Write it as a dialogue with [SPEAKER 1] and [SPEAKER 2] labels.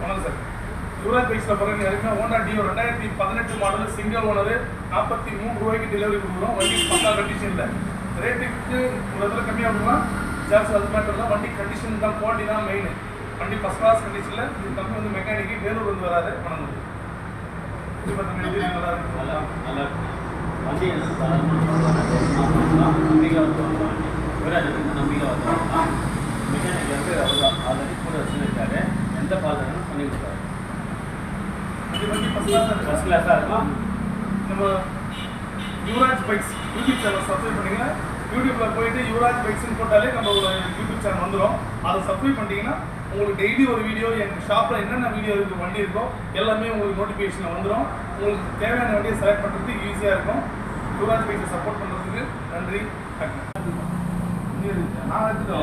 [SPEAKER 1] வணக்கம் சார். யுவராஜ் பைக்ஸில் பாருங்க யாருக்குன்னா Honda deo 2018 model single owner 43 ரூபாய்க்கு டெலிவரி கொடுக்குறோம். வண்டி பக்கா கண்டிஷனில் ரேட்டுக்கு ஒரு இதில் கம்மியாக கொடுக்கலாம். ஜாஸ்தி அது மேட்டர் தான். வண்டி கண்டிஷன் தான், குவாலிட்டி தான் மெயின். வண்டி ஃபஸ்ட் கிளாஸ் கண்டிஷனில். இது கம்மி வந்து மெக்கானிக்கு வேலூர் வந்து வராது. வணக்கம். இது பார்த்தீங்கன்னா நல்லா இருக்கும்.
[SPEAKER 2] நல்லா இருக்கும். வண்டி நம்பிக்கையாக வருவாங்க. யுவராஜ் நம்பிக்கையாக வருவாங்க. மெக்கானிக் வந்து ஆல்ரெடி கூட வச்சுருக்காரு. எந்த பாதுகாப்பு பண்ணி கொடுத்தாரு.
[SPEAKER 1] இது வண்டி ஃபஸ்ட் கிளாஸாக இருக்கும். நம்ம Yuvraj bikes YouTube channel subscribe பண்ணிங்கன்னா யூடியூப்பில் போயிட்டு யுவராஜ் பைக்ஸ்ன்னு போட்டாலே நம்ம ஒரு யூடியூப் சேனல் வந்துடும். அதை சப்ஸ்கிரைப் பண்ணிட்டீங்கன்னா உங்களுக்கு டெய்லி ஒரு வீடியோ, எங்கள் ஷாப்பில் என்னென்ன வீடியோ இருக்குது, வண்டி இருக்கோ எல்லாமே உங்களுக்கு நோட்டிஃபிகேஷனில் வந்துடும். உங்களுக்கு தேவையான வண்டியை செலக்ட் பண்ணுறதுக்கு ஈஸியாக இருக்கும். யுவராஜ் பைக்ஸை சப்போர்ட் பண்ணுறதுக்கு நன்றி. நான் எடுத்துகிட்டு